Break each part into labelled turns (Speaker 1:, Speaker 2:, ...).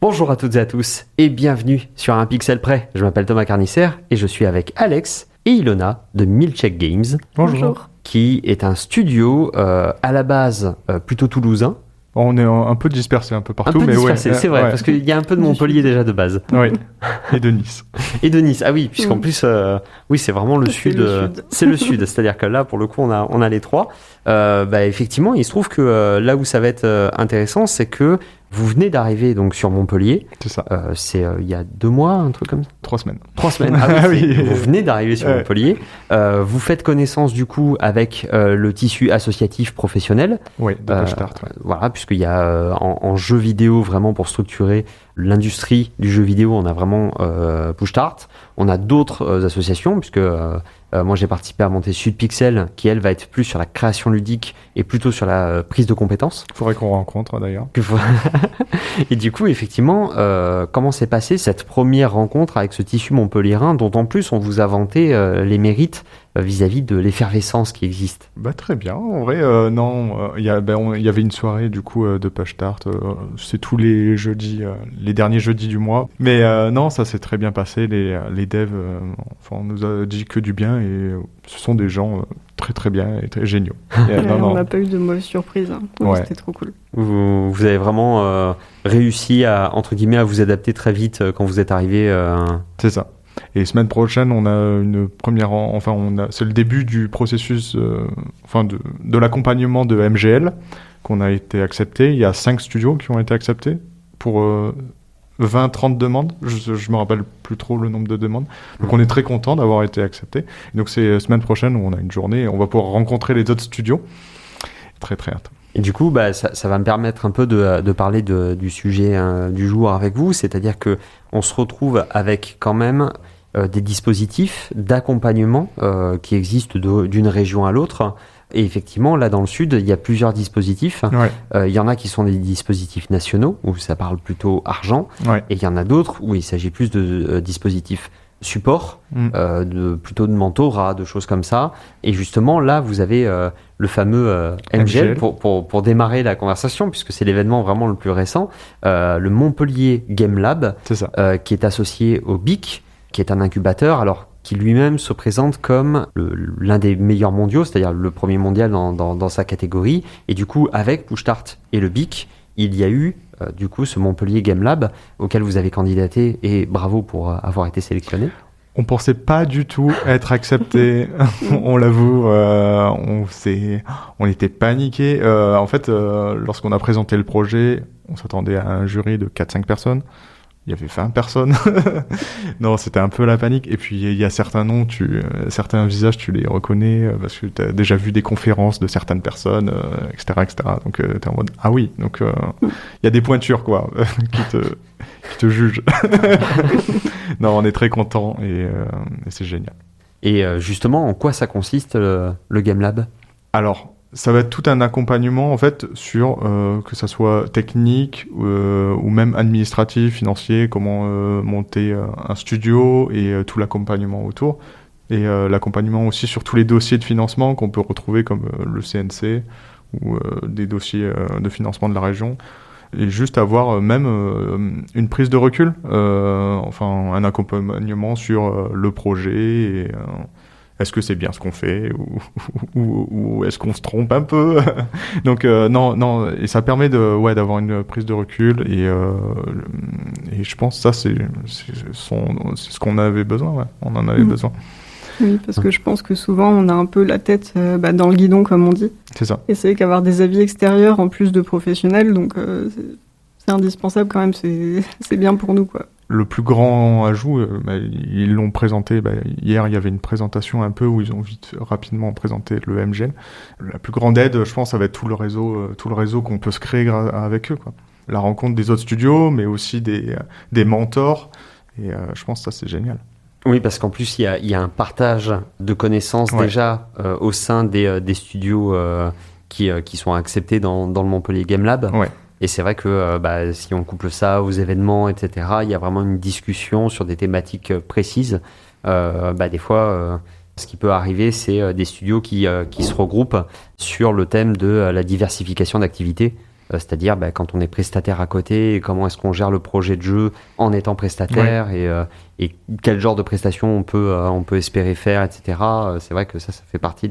Speaker 1: Bonjour à toutes et à tous et bienvenue sur Un Pixel Près. Je m'appelle Thomas Carnisser et je suis avec Alex et Ilona de Milkshake Games.
Speaker 2: Bonjour.
Speaker 1: Qui est un studio à la base plutôt toulousain.
Speaker 2: On est un peu dispersé un peu partout,
Speaker 1: mais
Speaker 2: dispersé,
Speaker 1: ouais, c'est vrai, parce qu'il y a un peu de Montpellier déjà de base.
Speaker 2: Oui, et de Nice.
Speaker 1: Et de Nice, ah oui, puisqu'en plus, oui, c'est vraiment le sud. C'est le sud, c'est-à-dire que là, pour le coup, on a les trois. Effectivement, il se trouve que là où ça va être intéressant, c'est que vous venez d'arriver donc sur Montpellier.
Speaker 2: C'est ça.
Speaker 1: C'est il y a 2 mois, un truc comme ça.
Speaker 2: 3 semaines.
Speaker 1: 3 semaines. Ah oui, vous venez d'arriver sur Montpellier. Vous faites connaissance du coup avec le tissu associatif professionnel.
Speaker 2: Oui, de Push-Start.
Speaker 1: Voilà, puisqu'il y a en jeu vidéo vraiment pour structurer l'industrie du jeu vidéo, on a vraiment Push-Start. On a d'autres associations, puisque moi j'ai participé à monter Sud Pixel, qui elle va être plus sur la création ludique et plutôt sur la prise de compétences.
Speaker 2: Il faudrait qu'on rencontre d'ailleurs.
Speaker 1: Et du coup, effectivement, comment s'est passée cette première rencontre avec ce tissu montpelliérain, dont en plus on vous a vanté les mérites vis-à-vis de l'effervescence qui existe?
Speaker 2: Très bien. En vrai, il y avait une soirée du coup de Push-Start. C'est tous les jeudis, les derniers jeudis du mois. Mais non, ça s'est très bien passé. Les devs, on nous a dit que du bien et ce sont des gens très très bien et très géniaux.
Speaker 3: On n'a pas eu de mauvaise surprise. Donc c'était trop cool.
Speaker 1: Vous avez vraiment réussi à, entre guillemets, à vous adapter très vite quand vous êtes arrivé.
Speaker 2: C'est ça. Et semaine prochaine, on a une première, c'est le début du processus, de l'accompagnement de MGL qu'on a été accepté. Il y a 5 studios qui ont été acceptés pour 20-30 demandes. Je me rappelle plus trop le nombre de demandes. Donc on est très content d'avoir été accepté. Donc c'est semaine prochaine où on a une journée et on va pouvoir rencontrer les autres studios. Très très hâte.
Speaker 1: Et du coup, ça va me permettre un peu de parler du sujet du jour avec vous, c'est-à-dire que on se retrouve avec quand même des dispositifs d'accompagnement qui existent d'une région à l'autre. Et effectivement, là dans le sud, il y a plusieurs dispositifs. Il y en a qui sont des dispositifs nationaux, où ça parle plutôt argent, et il y en a d'autres où il s'agit plus de dispositifs support, plutôt de mentorat, de choses comme ça. Et justement, là, vous avez le fameux MGL pour démarrer la conversation, puisque c'est l'événement vraiment le plus récent, le Montpellier Game Lab, qui est associé au BIC, qui est un incubateur, alors qui lui-même se présente comme l'un des meilleurs mondiaux, c'est-à-dire le premier mondial dans sa catégorie. Et du coup, avec Push-Start et le BIC, il y a eu du coup ce Montpellier Game Lab auquel vous avez candidaté, et bravo pour avoir été sélectionné.
Speaker 2: On pensait pas du tout être accepté, on l'avoue, on était paniqués. En fait, lorsqu'on a présenté le projet, on s'attendait à un jury de 4-5 personnes. Il y avait 20 personnes. Non, c'était un peu la panique. Et puis, il y a certains noms, certains visages, tu les reconnais parce que tu as déjà vu des conférences de certaines personnes, etc., etc. Donc, tu es en mode, ah oui. Donc, il y a des pointures, quoi, qui te jugent. Non, on est très contents et c'est génial.
Speaker 1: Et justement, en quoi ça consiste, le Game Lab ?
Speaker 2: Alors, ça va être tout un accompagnement en fait sur que ça soit technique ou même administratif, financier, comment monter un studio et tout l'accompagnement autour. Et l'accompagnement aussi sur tous les dossiers de financement qu'on peut retrouver comme le CNC ou des dossiers de financement de la région. Et juste avoir même une prise de recul, un accompagnement sur le projet et est-ce que c'est bien ce qu'on fait ou est-ce qu'on se trompe un peu? Donc non, et ça permet d'avoir une prise de recul et je pense que ça c'est ce qu'on avait besoin, on en avait besoin.
Speaker 3: Oui, parce que je pense que souvent on a un peu la tête dans le guidon comme on dit.
Speaker 2: C'est ça.
Speaker 3: Et c'est qu'avoir des avis extérieurs en plus de professionnels, donc c'est indispensable quand même, c'est bien pour nous quoi.
Speaker 2: Le plus grand ajout, ils l'ont présenté, hier il y avait une présentation un peu où ils ont rapidement présenté le MGL. La plus grande aide, je pense, ça va être tout le réseau qu'on peut se créer avec eux, quoi. La rencontre des autres studios, mais aussi des mentors, et je pense que ça c'est génial.
Speaker 1: Oui, parce qu'en plus il y a un partage de connaissances déjà au sein des studios qui sont acceptés dans le Montpellier Game Lab.
Speaker 2: Ouais.
Speaker 1: Et c'est vrai que si on couple ça aux événements, etc., il y a vraiment une discussion sur des thématiques précises. Des fois, ce qui peut arriver, c'est des studios qui se regroupent sur le thème de la diversification d'activités. c'est-à-dire quand on est prestataire à côté, comment est-ce qu'on gère le projet de jeu en étant prestataire et quel genre de prestations on peut espérer faire, etc. C'est vrai que ça fait partie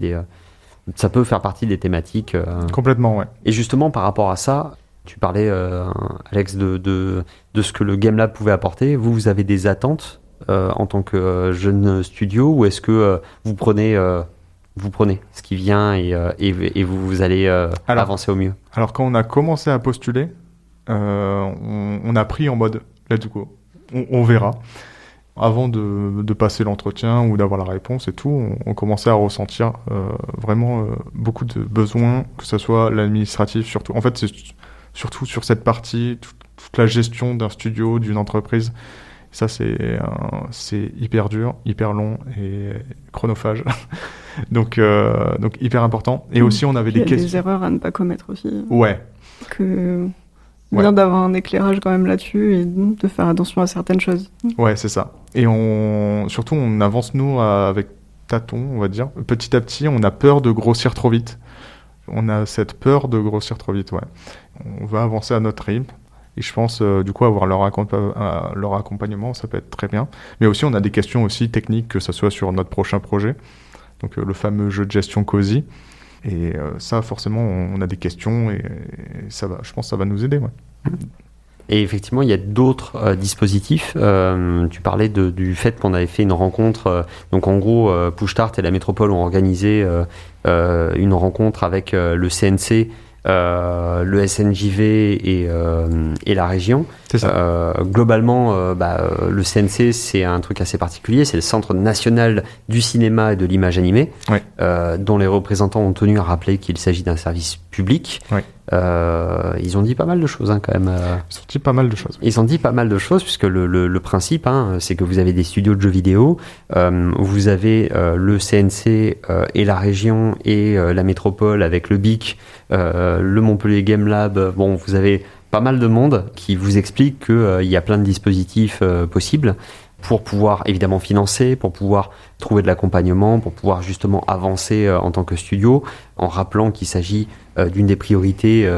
Speaker 1: ça peut faire partie des thématiques.
Speaker 2: Complètement, ouais.
Speaker 1: Et justement, par rapport à ça, tu parlais, Alex, de ce que le Game Lab pouvait apporter. Vous avez des attentes en tant que jeune studio, ou est-ce que vous prenez ce qui vient et vous allez avancer au mieux?
Speaker 2: Alors, quand on a commencé à postuler, on a pris en mode let's go, on verra. Avant de passer l'entretien ou d'avoir la réponse et tout, on commençait à ressentir vraiment beaucoup de besoins, que ce soit l'administratif surtout. En fait, c'est surtout sur cette partie, toute la gestion d'un studio, d'une entreprise. Ça, c'est hyper dur, hyper long et chronophage. donc hyper important. Et aussi, on avait des questions.
Speaker 3: Il y a des erreurs à ne pas commettre aussi.
Speaker 2: Ouais.
Speaker 3: Bien d'avoir un éclairage quand même là-dessus et de faire attention à certaines choses.
Speaker 2: Ouais, c'est ça. Et surtout, on avance, nous, avec tâtons, on va dire. Petit à petit, on a peur de grossir trop vite. On a cette peur de grossir trop vite, ouais. On va avancer à notre rythme. Et je pense, du coup, avoir leur accompagnement, ça peut être très bien. Mais aussi, on a des questions aussi techniques, que ce soit sur notre prochain projet. Donc, le fameux jeu de gestion Cozy. Et ça, forcément, on a des questions et ça va, je pense que ça va nous aider. Ouais.
Speaker 1: Et effectivement, il y a d'autres dispositifs. Tu parlais du fait qu'on avait fait une rencontre. Donc, en gros, Push-Start et la Métropole ont organisé une rencontre avec le CNC, le SNJV et la région.
Speaker 2: C'est ça.
Speaker 1: Globalement, le CNC, c'est un truc assez particulier. C'est le Centre national du cinéma et de l'image animée,
Speaker 2: ouais.
Speaker 1: Dont les représentants ont tenu à rappeler qu'il s'agit d'un service public.
Speaker 2: Ouais.
Speaker 1: Ils ont dit pas mal de choses quand même.
Speaker 2: Ils ont dit pas mal de choses.
Speaker 1: Ils ont dit pas mal de choses puisque le principe, c'est que vous avez des studios de jeux vidéo, vous avez le CNC et la région et la métropole avec le BIC, le Montpellier Game Lab. Bon, vous avez pas mal de monde qui vous explique qu'il y a plein de dispositifs possibles pour pouvoir évidemment financer, pour pouvoir trouver de l'accompagnement, pour pouvoir justement avancer en tant que studio, en rappelant qu'il s'agit d'une des priorités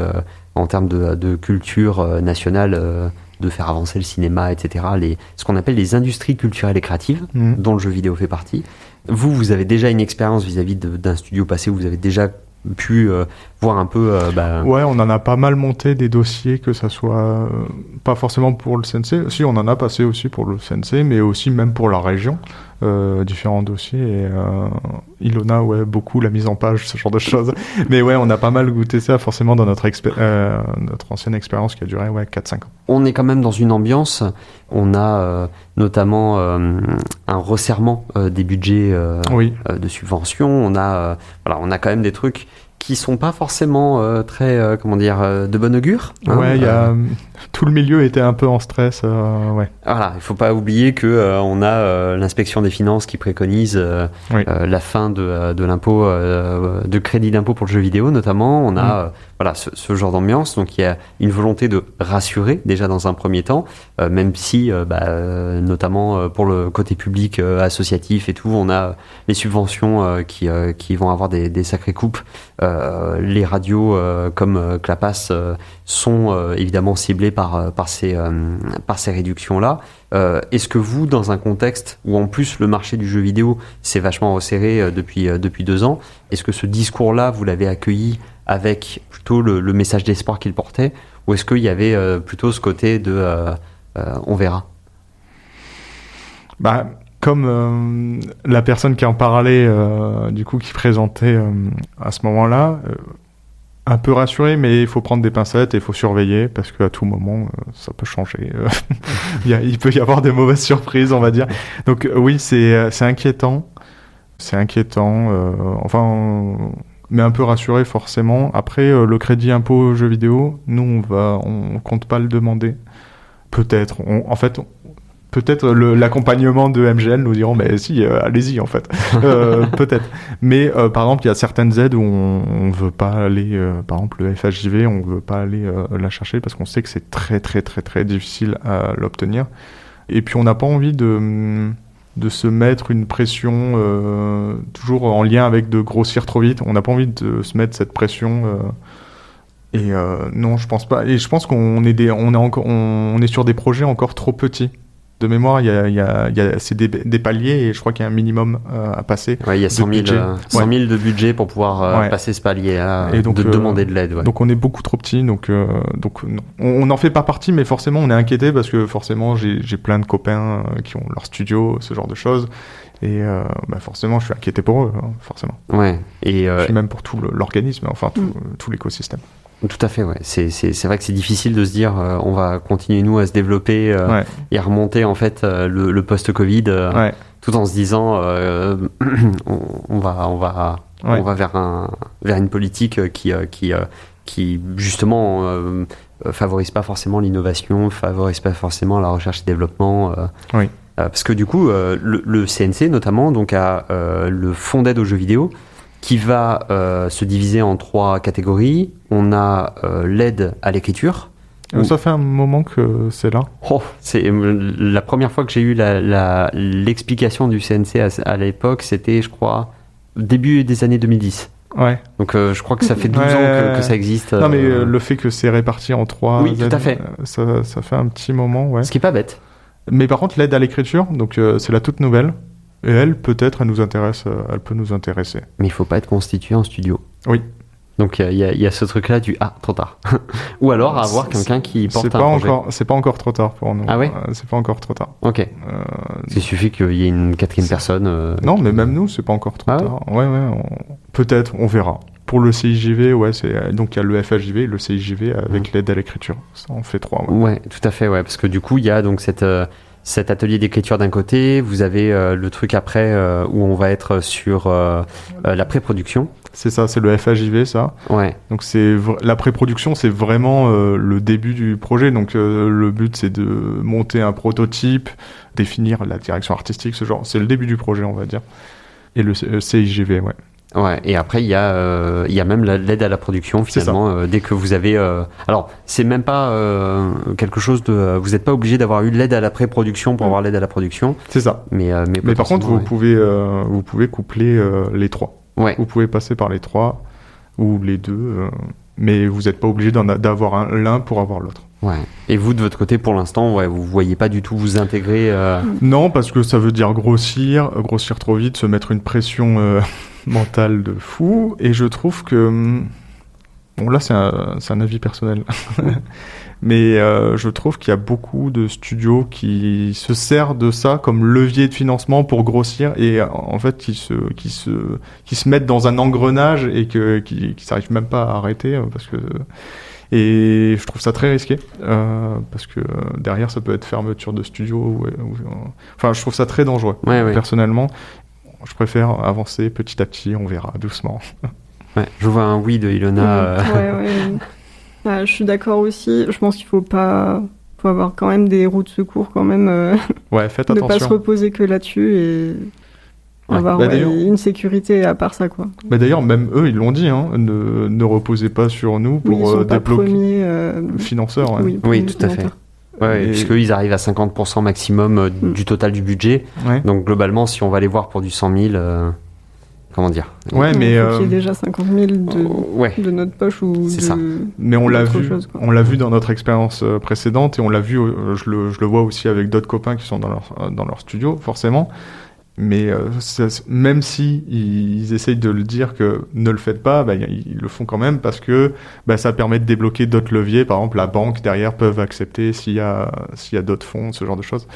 Speaker 1: en termes de culture nationale, de faire avancer le cinéma, etc. Ce qu'on appelle les industries culturelles et créatives, dont le jeu vidéo fait partie. Vous avez déjà une expérience vis-à-vis d'un studio passé où vous avez déjà pu voir un peu...
Speaker 2: Ouais, on en a pas mal monté des dossiers, que ça soit pas forcément pour le CNC. Si, on en a passé aussi pour le CNC, mais aussi même pour la région, différents dossiers. Et Ilona, ouais, beaucoup la mise en page, ce genre de choses. Mais ouais, on a pas mal goûté ça forcément dans notre ancienne expérience qui a duré 4-5 ans.
Speaker 1: On est quand même dans une ambiance, on a notamment un resserrement des budgets de subventions, on a quand même des trucs qui sont pas forcément très de bon augure.
Speaker 2: Ouais, tout le milieu était un peu en stress. Ouais.
Speaker 1: Voilà, il faut pas oublier que on a l'inspection des finances qui préconise la fin de l'impôt, de crédit d'impôt pour le jeu vidéo notamment. On a ce genre d'ambiance, donc il y a une volonté de rassurer déjà dans un premier temps, même si notamment pour le côté public associatif et tout, on a les subventions qui vont avoir des sacrées coupes. Les radios comme Clapas sont évidemment ciblées par ces réductions-là. Est-ce que vous, dans un contexte où en plus le marché du jeu vidéo s'est vachement resserré depuis 2 ans, est-ce que ce discours-là, vous l'avez accueilli avec plutôt le message d'espoir qu'il portait, ou est-ce qu'il y avait plutôt ce côté de on verra?
Speaker 2: Comme la personne qui en parlait, du coup, qui présentait à ce moment-là, un peu rassuré, mais il faut prendre des pincettes et il faut surveiller parce qu'à tout moment, ça peut changer. Il peut y avoir des mauvaises surprises, on va dire. Donc oui, c'est inquiétant. C'est inquiétant. Mais un peu rassuré forcément. Après, le crédit impôt jeux vidéo, nous, on compte pas le demander. Peut-être. Peut-être l'accompagnement de MGL nous diront mais si allez-y en fait peut-être, mais par exemple il y a certaines aides où on veut pas aller, par exemple le FHJV, on veut pas aller la chercher parce qu'on sait que c'est très très très très difficile à l'obtenir, et puis on n'a pas envie de se mettre une pression toujours en lien avec de grossir trop vite. On n'a pas envie de se mettre cette pression Et non, je pense pas. Et je pense qu'on est sur des projets encore trop petits. De mémoire, c'est des paliers et je crois qu'il y a un minimum à passer.
Speaker 1: Ouais, il y a 100 000 de budget pour pouvoir passer ce palier-là, et donc, de demander de l'aide. Ouais.
Speaker 2: Donc on est beaucoup trop petit, donc non. On n'en fait pas partie, mais forcément on est inquiété parce que forcément j'ai plein de copains qui ont leur studio, ce genre de choses. Et forcément je suis inquiété pour eux, hein, forcément.
Speaker 1: Ouais. Et
Speaker 2: puis même pour tout l'organisme, enfin tout l'écosystème.
Speaker 1: Tout à fait, ouais. C'est vrai que c'est difficile de se dire on va continuer nous à se développer et à remonter en fait le post-Covid tout en se disant on va vers une politique qui justement favorise pas forcément l'innovation, favorise pas forcément la recherche et développement. Parce que du coup le CNC notamment donc a le fonds d'aide aux jeux vidéo qui va se diviser en 3 catégories. On a l'aide à l'écriture.
Speaker 2: Ça fait un moment que c'est là.
Speaker 1: C'est la première fois que j'ai eu l'explication du CNC à l'époque, c'était, je crois, début des années 2010.
Speaker 2: Ouais.
Speaker 1: Donc je crois que ça fait 12 ans que ça existe.
Speaker 2: Non, mais le fait que c'est réparti en 3
Speaker 1: oui, tout à fait.
Speaker 2: Ça fait un petit moment, ouais.
Speaker 1: Ce qui est pas bête.
Speaker 2: Mais par contre, l'aide à l'écriture, donc c'est la toute nouvelle. Et elle, peut-être, elle peut nous intéresser.
Speaker 1: Mais il faut pas être constitué en studio.
Speaker 2: Oui.
Speaker 1: Donc il y a ce truc-là du trop tard. Ou alors avoir quelqu'un qui porte un projet.
Speaker 2: C'est pas encore trop tard pour nous.
Speaker 1: Ah ouais.
Speaker 2: C'est pas encore trop tard.
Speaker 1: Ok. Il suffit qu'il y ait une 4e personne.
Speaker 2: Non, mais même nous, c'est pas encore trop tard. Ouais. Peut-être, on verra. Pour le CIJV, donc il y a le FAJV et le CIJV avec l'aide à l'écriture. Ça en fait 3.
Speaker 1: Ouais, tout à fait, ouais. Parce que du coup, il y a donc cet atelier d'écriture d'un côté, vous avez le truc après où on va être sur la pré-production.
Speaker 2: C'est ça, c'est le FAJV, ça.
Speaker 1: Ouais.
Speaker 2: Donc la pré-production, c'est vraiment le début du projet. Donc le but, c'est de monter un prototype, définir la direction artistique, ce genre. C'est le début du projet, on va dire. Et le CIGV, ouais.
Speaker 1: Ouais, et après il y a même l'aide à la production finalement dès que vous avez alors c'est même pas quelque chose de vous n'êtes pas obligé d'avoir eu l'aide à la pré-production pour avoir l'aide à la production.
Speaker 2: C'est ça.
Speaker 1: Mais
Speaker 2: par contre vous pouvez coupler les 3.
Speaker 1: Ouais.
Speaker 2: Vous pouvez passer par les 3 ou les 2 mais vous n'êtes pas obligé d'avoir l'un pour avoir l'autre.
Speaker 1: Ouais. Et vous, de votre côté, pour l'instant, vous voyez pas du tout vous intégrer
Speaker 2: Non, parce que ça veut dire grossir trop vite, se mettre une pression mentale de fou. Et je trouve que... Bon, là, c'est un avis personnel. Mais je trouve qu'il y a beaucoup de studios qui se servent de ça comme levier de financement pour grossir et en fait qui se mettent dans un engrenage et qui s'arrivent même pas à arrêter parce que... Et je trouve ça très risqué parce que derrière ça peut être fermeture de studio. Enfin, je trouve ça très dangereux. Personnellement, je préfère avancer petit à petit. On verra doucement.
Speaker 1: Ouais, je vois un oui de Ilona.
Speaker 3: Je suis d'accord aussi. Je pense qu'il faut avoir quand même des roues de secours quand même.
Speaker 2: Faites attention.
Speaker 3: Ne pas se reposer que là-dessus et avoir une sécurité à part ça, quoi.
Speaker 2: D'ailleurs, même eux, ils l'ont dit, hein, ne reposez pas sur nous pour débloquer financeurs. Ouais.
Speaker 1: Oui, tout à fait. Puisqu'ils arrivent à 50% maximum du total du budget. Ouais. Donc globalement, si on va les voir pour du 100 000, comment dire ?
Speaker 3: Ouais, mais il faut qu'il y ait déjà 50 000 de notre poche ou
Speaker 1: c'est ça.
Speaker 2: Mais on l'a vu dans notre expérience précédente et on l'a vu, je le vois aussi avec d'autres copains qui sont dans leur studio, forcément. Mais même si ils essayent de le dire que ne le faites pas, ils le font quand même parce que ça permet de débloquer d'autres leviers. Par exemple, la banque derrière peuvent accepter s'il y a d'autres fonds, ce genre de choses.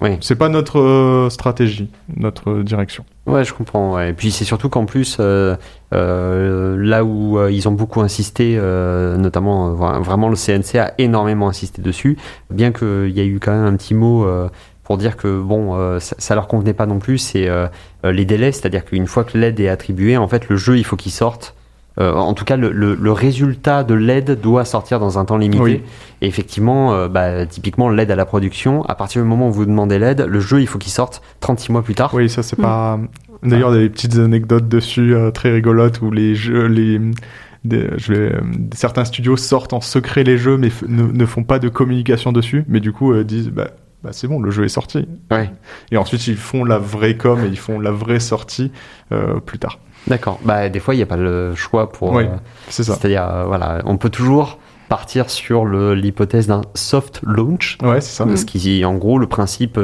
Speaker 1: Oui.
Speaker 2: C'est pas notre stratégie, notre direction.
Speaker 1: Ouais, je comprends. Ouais. Et puis c'est surtout qu'en plus, là où ils ont beaucoup insisté, notamment vraiment le CNC a énormément insisté dessus, bien qu'il y a eu quand même un petit mot pour dire que ça leur convenait pas non plus, c'est les délais, c'est-à-dire qu'une fois que l'aide est attribuée, en fait le jeu il faut qu'il sorte. En tout cas, le résultat de l'aide doit sortir dans un temps limité. Oui. Et effectivement, typiquement, l'aide à la production, à partir du moment où vous demandez l'aide, le jeu, il faut qu'il sorte 36 mois plus tard.
Speaker 2: Oui, ça, c'est pas... D'ailleurs, il y a des petites anecdotes dessus très rigolotes où les jeux... certains studios sortent en secret les jeux, mais ne font pas de communication dessus. Mais du coup, disent... c'est bon, le jeu est sorti.
Speaker 1: Ouais.
Speaker 2: Et ensuite, ils font la vraie com et ils font la vraie sortie plus tard.
Speaker 1: D'accord. Bah, des fois, il n'y a pas le choix pour.
Speaker 2: Oui, c'est ça.
Speaker 1: C'est-à-dire, voilà, on peut toujours partir sur l'hypothèse d'un soft launch.
Speaker 2: Ouais, c'est ça.
Speaker 1: Ce qui, en gros, le principe,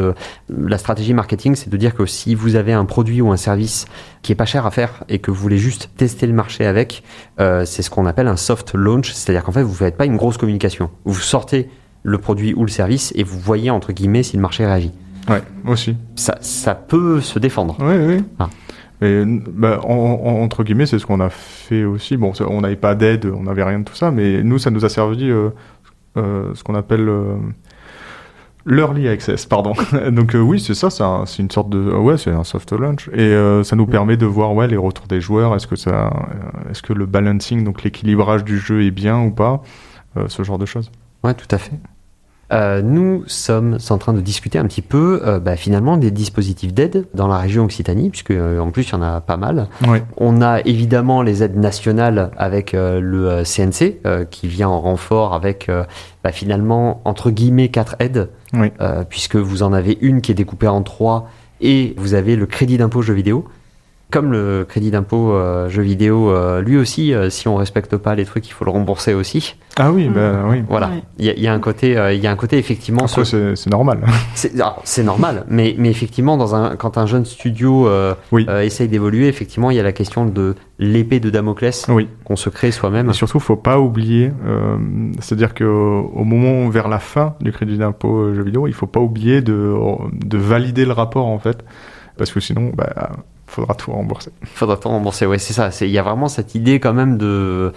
Speaker 1: la stratégie marketing, c'est de dire que si vous avez un produit ou un service qui est pas cher à faire et que vous voulez juste tester le marché avec, c'est ce qu'on appelle un soft launch. C'est-à-dire qu'en fait, vous ne faites pas une grosse communication. Vous sortez le produit ou le service et vous voyez, entre guillemets, si le marché réagit.
Speaker 2: Ouais, aussi.
Speaker 1: Ça peut se défendre.
Speaker 2: Oui, oui.
Speaker 1: Ah.
Speaker 2: Et, entre guillemets, c'est ce qu'on a fait aussi. Bon, on n'avait pas d'aide, on n'avait rien de tout ça, mais nous, ça nous a servi ce qu'on appelle l'early access, pardon. Donc oui, c'est ça, c'est une sorte de... ouais, c'est un soft launch. Et ça nous permet de voir les retours des joueurs. Est-ce que le balancing, donc l'équilibrage du jeu est bien ou pas, ce genre de choses.
Speaker 1: Ouais, tout à fait. Nous sommes en train de discuter un petit peu finalement des dispositifs d'aide dans la région Occitanie, puisque en plus il y en a pas mal.
Speaker 2: Oui.
Speaker 1: On a évidemment les aides nationales avec le CNC qui vient en renfort avec finalement entre guillemets 4 aides,
Speaker 2: Oui.
Speaker 1: puisque vous en avez une qui est découpée en 3 et vous avez le crédit d'impôt jeux vidéo. Comme le crédit d'impôt jeux vidéo, lui aussi, si on respecte pas les trucs, il faut le rembourser aussi.
Speaker 2: Ah oui, oui.
Speaker 1: Voilà, il y a un côté, effectivement.
Speaker 2: Après, c'est normal.
Speaker 1: C'est normal, mais effectivement, quand un jeune studio essaye d'évoluer, effectivement, il y a la question de l'épée de Damoclès qu'on se crée soi-même.
Speaker 2: Et surtout, faut pas oublier, c'est-à-dire qu'au moment vers la fin du crédit d'impôt jeux vidéo, il faut pas oublier de valider le rapport en fait, parce que sinon, faudra tout rembourser.
Speaker 1: Ouais, c'est ça. Il y a vraiment cette idée quand même de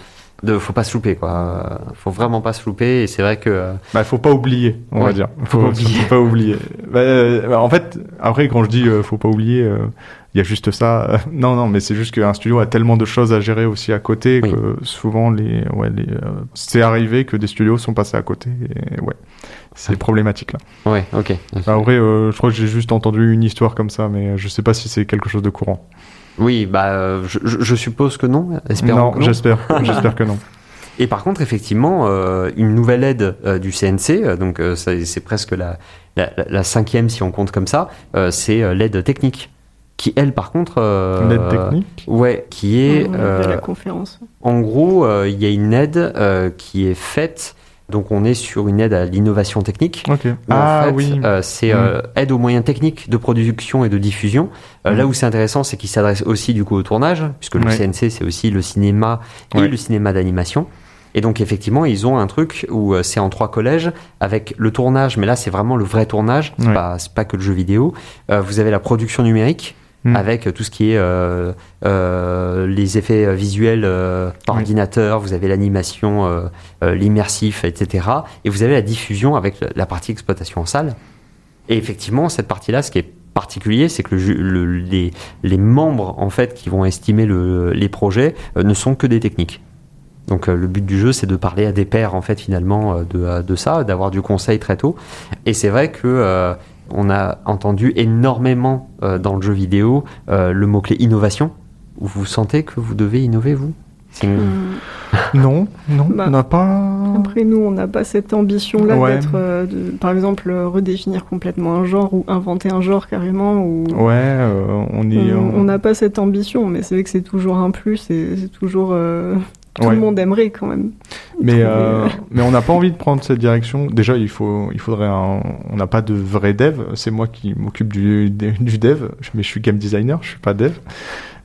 Speaker 1: faut pas se louper, quoi. Faut vraiment pas se louper, et c'est vrai que...
Speaker 2: faut pas oublier, on va dire. Faut pas oublier. En fait, après, quand je dis faut pas oublier, il y a juste ça. Non, mais c'est juste qu'un studio a tellement de choses à gérer aussi à côté que souvent, c'est arrivé que des studios sont passés à côté, et c'est problématique, là.
Speaker 1: Ouais, ok.
Speaker 2: Après, je crois que j'ai juste entendu une histoire comme ça, mais je sais pas si c'est quelque chose de courant.
Speaker 1: Oui, je suppose que non. Espérons que non.
Speaker 2: J'espère que non.
Speaker 1: Et par contre, effectivement, une nouvelle aide du CNC, donc c'est presque la cinquième si on compte comme ça, c'est l'aide technique. Qui, elle, par contre...
Speaker 2: l'aide technique ?
Speaker 1: Ouais, qui est...
Speaker 3: la conférence.
Speaker 1: En gros, il y a une aide qui est faite... Donc on est sur une aide à l'innovation technique.
Speaker 2: Okay.
Speaker 1: C'est aide aux moyens techniques de production et de diffusion. Là où c'est intéressant, c'est qu'il s'adresse aussi du coup au tournage, puisque le CNC c'est aussi le cinéma et le cinéma d'animation. Et donc effectivement, ils ont un truc où c'est en 3 collèges avec le tournage, mais là c'est vraiment le vrai tournage, c'est pas que le jeu vidéo. Vous avez la production numérique. Avec tout ce qui est les effets visuels par ordinateur, vous avez l'animation, l'immersif, etc. Et vous avez la diffusion avec la partie exploitation en salle. Et effectivement, cette partie-là, ce qui est particulier, c'est que les membres en fait qui vont estimer les projets ne sont que des techniques. Donc le but du jeu, c'est de parler à des pairs en fait finalement de ça, d'avoir du conseil très tôt. Et c'est vrai que on a entendu énormément dans le jeu vidéo le mot-clé innovation. Vous sentez que vous devez innover, vous ?
Speaker 2: Non, on n'a pas...
Speaker 3: Après, nous, on n'a pas cette ambition-là d'être, par exemple, redéfinir complètement un genre ou inventer un genre carrément. On n'a pas cette ambition, mais c'est vrai que c'est toujours un plus et c'est toujours... Tout le monde aimerait quand même.
Speaker 2: Mais on n'a pas envie de prendre cette direction. Déjà, on n'a pas de vrai dev. C'est moi qui m'occupe du dev, mais je suis game designer, je suis pas dev.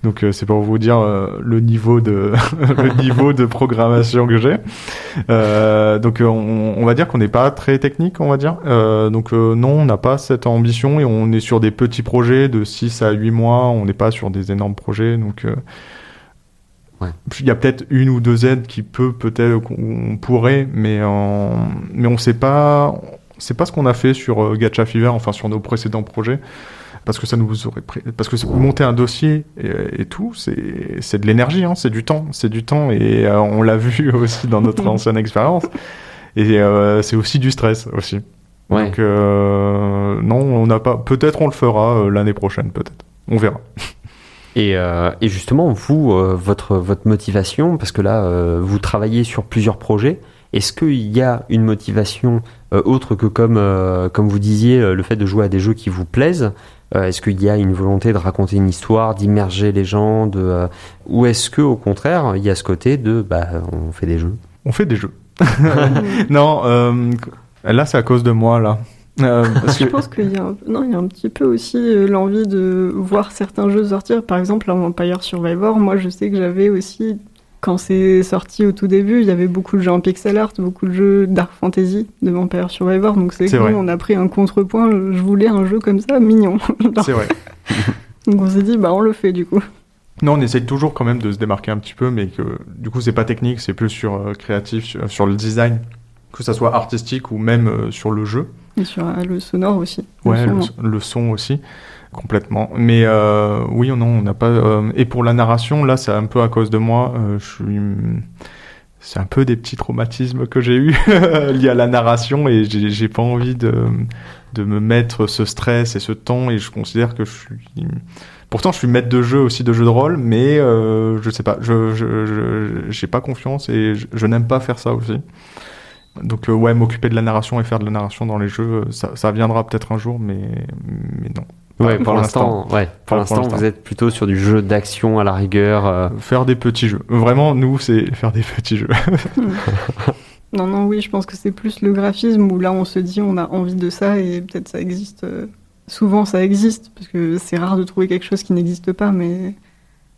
Speaker 2: Donc c'est pour vous dire le niveau de programmation que j'ai. Donc on va dire qu'on n'est pas très technique, on va dire. Donc non, on n'a pas cette ambition et on est sur des petits projets de 6 à 8 mois. On n'est pas sur des énormes projets. Donc il y a peut-être une ou deux aides qui peut-être qu'on pourrait, mais on sait pas. C'est pas ce qu'on a fait sur Gacha Fever, enfin sur nos précédents projets, parce que ça nous aurait parce que monter un dossier et tout, c'est de l'énergie, c'est du temps, et on l'a vu aussi dans notre ancienne expérience, et c'est aussi du stress aussi. Ouais. Donc non, on n'a pas. Peut-être on le fera l'année prochaine, peut-être. On verra.
Speaker 1: Et justement, vous, votre motivation, parce que là, vous travaillez sur plusieurs projets, est-ce qu'il y a une motivation autre que comme vous disiez, le fait de jouer à des jeux qui vous plaisent, Est-ce qu'il y a une volonté de raconter une histoire, d'immerger les gens, ou est-ce que au contraire, il y a ce côté de on fait des jeux?
Speaker 2: On fait des jeux. Non, là c'est à cause de moi là.
Speaker 3: Je pense qu'il y a il y a un petit peu aussi l'envie de voir certains jeux sortir. Par exemple, Vampire Survivor, moi je sais que j'avais aussi, quand c'est sorti au tout début, il y avait beaucoup de jeux en pixel art, beaucoup de jeux dark fantasy de Vampire Survivor. Donc c'est que nous, on a pris un contrepoint. Je voulais un jeu comme ça, mignon.
Speaker 2: C'est vrai.
Speaker 3: Donc on s'est dit, on le fait du coup.
Speaker 2: Non, on essaye toujours quand même de se démarquer un petit peu, mais que du coup c'est pas technique, c'est plus sur créatif, sur le design, que ça soit artistique ou même sur le jeu.
Speaker 3: Et sur le sonore aussi.
Speaker 2: Le son aussi, complètement. Mais oui, non, on n'a pas... et pour la narration, là, c'est un peu à cause de moi. C'est un peu des petits traumatismes que j'ai eus liés à la narration, et j'ai pas envie de me mettre ce stress et ce temps, et je considère que je suis... Pourtant, je suis maître de jeu aussi, de jeux de rôle, mais je sais pas, j'ai pas confiance, et je n'aime pas faire ça aussi. Donc m'occuper de la narration et faire de la narration dans les jeux, ça viendra peut-être un jour, mais non.
Speaker 1: Ouais, pour l'instant, vous êtes plutôt sur du jeu d'action à la rigueur.
Speaker 2: Faire des petits jeux. Vraiment, nous, c'est faire des petits jeux.
Speaker 3: Non, oui, je pense que c'est plus le graphisme où là, on se dit, on a envie de ça, et peut-être ça existe. Souvent, ça existe, parce que c'est rare de trouver quelque chose qui n'existe pas, mais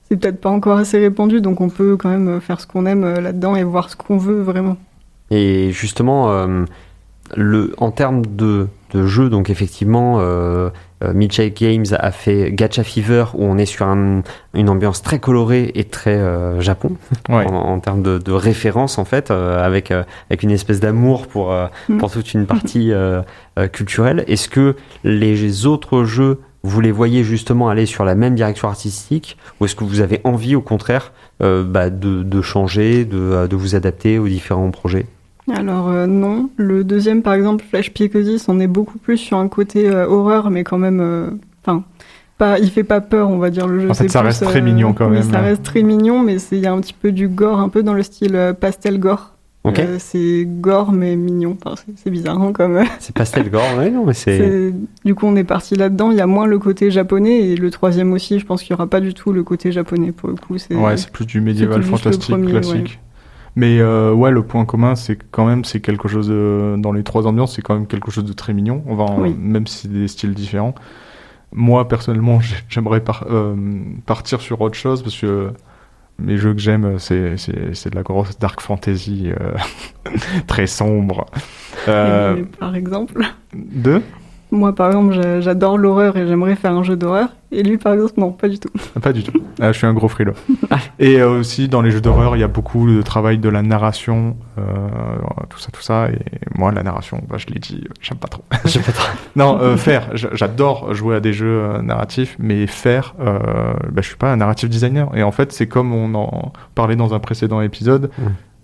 Speaker 3: c'est peut-être pas encore assez répandu, donc on peut quand même faire ce qu'on aime là-dedans et voir ce qu'on veut vraiment.
Speaker 1: Et justement, en termes de jeu, donc effectivement, Midshake Games a fait Gacha Fever, où on est sur une ambiance très colorée et très Japon, en termes de référence en fait, avec une espèce d'amour pour toute une partie culturelle. Est-ce que les autres jeux, vous les voyez justement aller sur la même direction artistique, ou est-ce que vous avez envie au contraire de changer, de vous adapter aux différents projets?
Speaker 3: Alors non, le deuxième par exemple, Flash Psychosis, on est beaucoup plus sur un côté horreur, mais quand même, il fait pas peur, on va dire, le jeu.
Speaker 2: En fait, ça reste très mignon quand même.
Speaker 3: Ça reste très mignon, mais il y a un petit peu du gore, un peu dans le style pastel gore.
Speaker 1: Okay.
Speaker 3: C'est gore mais mignon, c'est bizarre comme...
Speaker 1: C'est pastel gore, ouais, non, mais c'est...
Speaker 3: Du coup, on est parti là-dedans, il y a moins le côté japonais, et le troisième aussi, je pense qu'il y aura pas du tout le côté japonais pour le coup. C'est
Speaker 2: plus du médiéval fantastique classique. Ouais. Mais le point commun, c'est quelque chose dans les trois ambiances, c'est quand même quelque chose de très mignon. Même si c'est des styles différents. Moi, personnellement, j'aimerais partir sur autre chose, parce que mes jeux que j'aime, c'est de la grosse dark fantasy très sombre.
Speaker 3: Par exemple. Moi, par exemple, j'adore l'horreur et j'aimerais faire un jeu d'horreur. Et lui, par exemple, non, pas du tout.
Speaker 2: Pas du tout. Je suis un gros frileux. Et aussi, dans les jeux d'horreur, il y a beaucoup de travail de la narration, tout ça. Et moi, la narration, je l'ai dit, j'aime pas trop. Non, j'adore jouer à des jeux narratifs, mais je suis pas un narrative designer. Et en fait, c'est comme on en parlait dans un précédent épisode.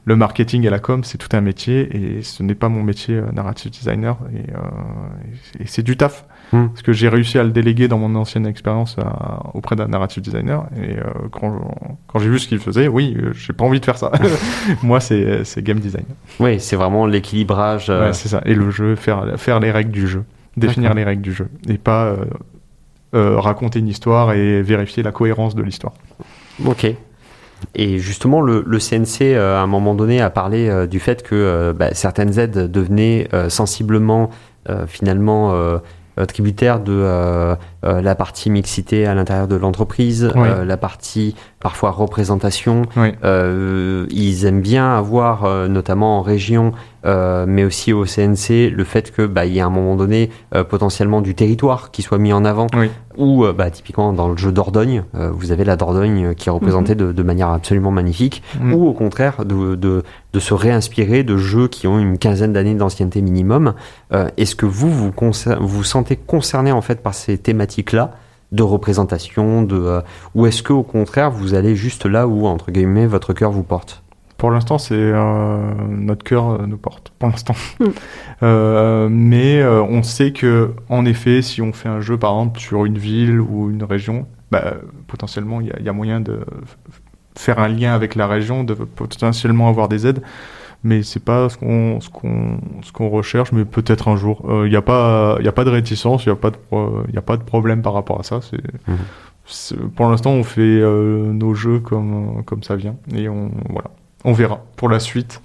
Speaker 2: Le marketing et la com, c'est tout un métier, et ce n'est pas mon métier narrative designer, et c'est du taf. Parce que j'ai réussi à le déléguer dans mon ancienne expérience auprès d'un narrative designer, et quand j'ai vu ce qu'il faisait, j'ai pas envie de faire ça. Moi, c'est game design.
Speaker 1: Oui, c'est vraiment l'équilibrage.
Speaker 2: Ouais, c'est ça. Et le jeu, faire les règles du jeu, définir les règles du jeu, et pas raconter une histoire et vérifier la cohérence de l'histoire.
Speaker 1: Ok. Et justement, le CNC, à un moment donné, a parlé du fait que certaines aides devenaient sensiblement, finalement, tributaires de la partie mixité à l'intérieur de l'entreprise, la partie parfois représentation. Ils aiment bien avoir, notamment en région, mais aussi au CNC, le fait que y ait à un moment donné potentiellement du territoire qui soit mis en avant. Ou typiquement dans le jeu Dordogne, vous avez la Dordogne qui est représentée de manière absolument magnifique, ou au contraire de se réinspirer de jeux qui ont une quinzaine d'années d'ancienneté minimum. Est-ce que vous sentez concerné en fait par ces thématiques-là de représentation, ou est-ce que au contraire vous allez juste là où entre guillemets votre cœur vous porte?
Speaker 2: Pour l'instant, c'est notre cœur nous porte. Pour l'instant, mais on sait que, en effet, si on fait un jeu, par exemple, sur une ville ou une région, potentiellement, il y a moyen de faire un lien avec la région, de potentiellement avoir des aides. mais c'est pas ce qu'on recherche, mais peut-être un jour. Il n'y a pas de réticence, il n'y a pas de problème par rapport à ça. Pour l'instant, on fait nos jeux comme ça vient, et voilà. On verra pour la suite.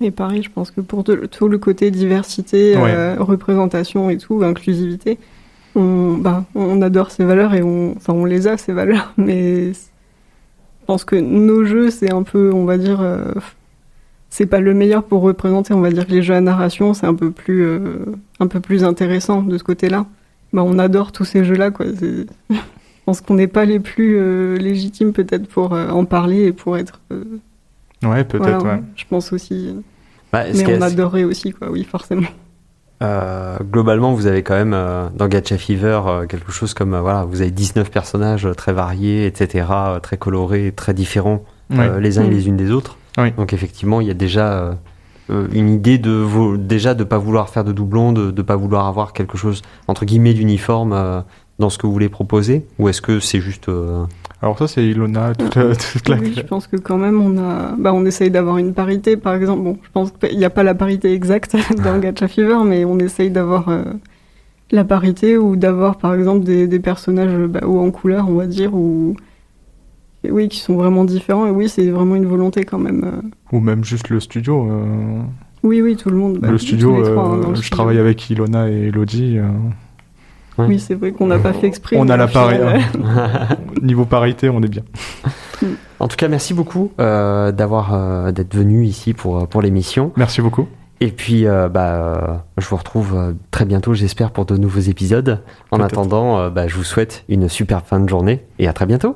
Speaker 3: Et pareil, je pense que pour tout le côté diversité, représentation et tout, inclusivité, on adore ces valeurs et on les a, ces valeurs, mais je pense que nos jeux, c'est un peu, on va dire, c'est pas le meilleur pour représenter. On va dire que les jeux à narration, c'est un peu plus intéressant de ce côté-là. On adore tous ces jeux-là, quoi. Je pense qu'on n'est pas les plus légitimes peut-être pour en parler et pour être...
Speaker 2: ouais, peut-être,
Speaker 3: voilà,
Speaker 2: ouais.
Speaker 3: Je pense aussi.
Speaker 1: Mais
Speaker 3: on adorait aussi, quoi, oui, forcément.
Speaker 1: Globalement, vous avez quand même dans Gacha Fever quelque chose comme vous avez 19 personnages très variés, etc., très colorés, très différents les uns et les unes des autres.
Speaker 2: Oui.
Speaker 1: Donc effectivement, il y a déjà une idée de pas vouloir faire de doublons, de pas vouloir avoir quelque chose entre guillemets d'uniforme dans ce que vous voulez proposer, ou est-ce que c'est juste
Speaker 2: Alors ça, c'est Ilona, toute la...
Speaker 3: Oui, je pense que quand même, on essaye d'avoir une parité, par exemple. Bon, je pense qu'il n'y a pas la parité exacte dans Gacha Fever, mais on essaye d'avoir la parité, ou d'avoir, par exemple, des personnages hauts en couleur, on va dire, oui, qui sont vraiment différents. Et oui, c'est vraiment une volonté quand même.
Speaker 2: Ou même juste le studio.
Speaker 3: Oui, tout le monde.
Speaker 2: Le studio,
Speaker 3: tous les trois,
Speaker 2: je
Speaker 3: studio.
Speaker 2: travaille avec Ilona et Elodie.
Speaker 1: Ouais.
Speaker 3: Oui, c'est vrai qu'on n'a pas fait exprès.
Speaker 2: On a la
Speaker 3: parité.
Speaker 2: Niveau parité, on est bien.
Speaker 1: En tout cas, merci beaucoup d'être venu ici pour l'émission.
Speaker 2: Merci beaucoup.
Speaker 1: Et puis, je vous retrouve très bientôt, j'espère, pour de nouveaux épisodes. En
Speaker 2: Peut-être.
Speaker 1: attendant, je vous souhaite une superbe fin de journée et à très bientôt.